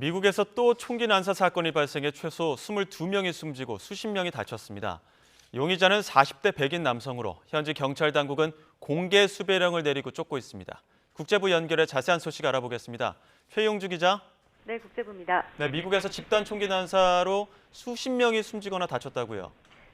미국에서 또 총기 난사 사건이 발생해 최소 22명이 숨지고 수십 명이 다쳤습니다. 용의자는 40대 백인 남성으로 현지 경찰 당국은 공개 수배령을 내리고 쫓고 있습니다. 국제부 연결해 자세한 소식 알아보겠습니다. 최용주 기자. 네, 국제부입니다. 네, 미국에서 집단 총기 난사로 수십 명이 숨지거나 다쳤다고요.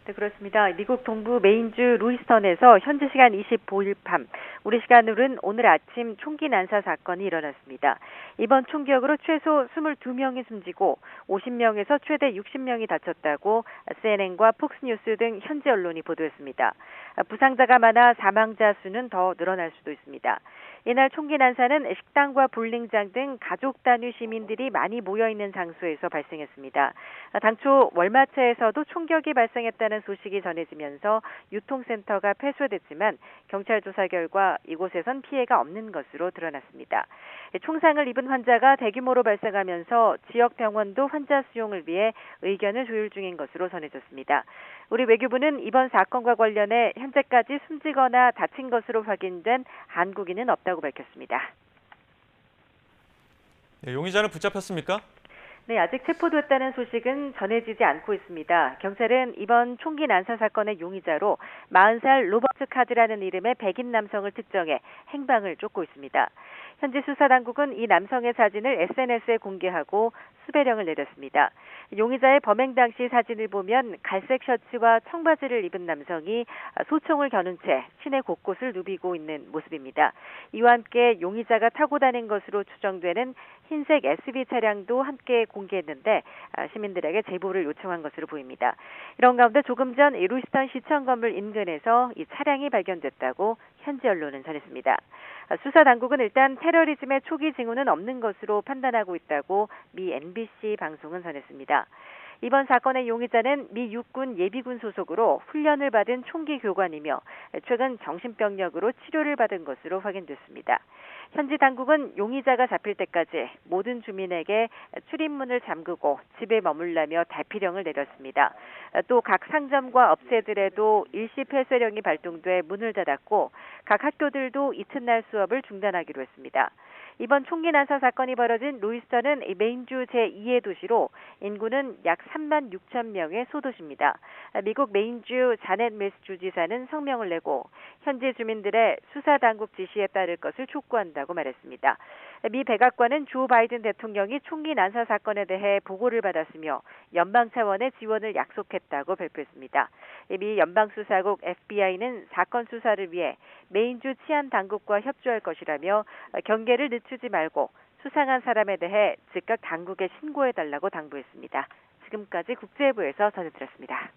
네, 그렇습니다. 미국 동부 메인주 루이스턴에서 현지 시간 25일 밤, 우리 시간으로는 오늘 아침 총기 난사 사건이 일어났습니다. 이번 총격으로 최소 22명이 숨지고 50명에서 최대 60명이 다쳤다고 CNN과 폭스뉴스 등 현지 언론이 보도했습니다. 부상자가 많아 사망자 수는 더 늘어날 수도 있습니다. 이날 총기 난사는 식당과 볼링장 등 가족 단위 시민들이 많이 모여있는 장소에서 발생했습니다. 당초 월마차에서도 총격이 발생했다는 소식이 전해지면서 유통센터가 폐쇄됐지만 경찰 조사 결과 이곳에선 피해가 없는 것으로 드러났습니다. 총상을 입은 환자가 대규모로 발생하면서 지역 병원도 환자 수용을 위해 의견을 조율 중인 것으로 전해졌습니다. 우리 외교부는 이번 사건과 관련해 현재까지 숨지거나 다친 것으로 확인된 한국인은 없다고 밝혔습니다. 네, 용의자는 붙잡혔습니까? 네, 아직 체포됐다는 소식은 전해지지 않고 있습니다. 경찰은 이번 총기 난사 사건의 용의자로 40살 로버트 카드라는 이름의 백인 남성을 특정해 행방을 쫓고 있습니다. 현지 수사당국은 이 남성의 사진을 SNS에 공개하고 수배령을 내렸습니다. 용의자의 범행 당시 사진을 보면 갈색 셔츠와 청바지를 입은 남성이 소총을 겨눈 채 시내 곳곳을 누비고 있는 모습입니다. 이와 함께 용의자가 타고 다닌 것으로 추정되는 흰색 SUV 차량도 함께 공개했는데 시민들에게 제보를 요청한 것으로 보입니다. 이런 가운데 조금 전 루이스턴 시청 건물 인근에서 이 차량이 발견됐다고 현지 언론은 전했습니다. 수사 당국은 일단 테러리즘의 초기 징후는 없는 것으로 판단하고 있다고 미 NBC 방송은 전했습니다. 이번 사건의 용의자는 미 육군 예비군 소속으로 훈련을 받은 총기 교관이며 최근 정신병력으로 치료를 받은 것으로 확인됐습니다. 현지 당국은 용의자가 잡힐 때까지 모든 주민에게 출입문을 잠그고 집에 머물라며 대피령을 내렸습니다. 또 각 상점과 업체들에도 일시 폐쇄령이 발동돼 문을 닫았고 각 학교들도 이튿날 수업을 중단하기로 했습니다. 이번 총기 난사 사건이 벌어진 루이스턴은 메인주 제2의 도시로 인구는 약 3만 6천 명의 소도시입니다. 미국 메인주 자넷 밀스 주지사는 성명을 내고 현지 주민들의 수사 당국 지시에 따를 것을 촉구한다고 말했습니다. 미 백악관은 조 바이든 대통령이 총기 난사 사건에 대해 보고를 받았으며 연방 차원의 지원을 약속했다고 발표했습니다. 미 연방수사국 FBI는 사건 수사를 위해 메인주 치안 당국과 협조할 것이라며 경계를 늦추지 말고 수상한 사람에 대해 즉각 당국에 신고해달라고 당부했습니다. 지금까지 국제부에서 전해드렸습니다.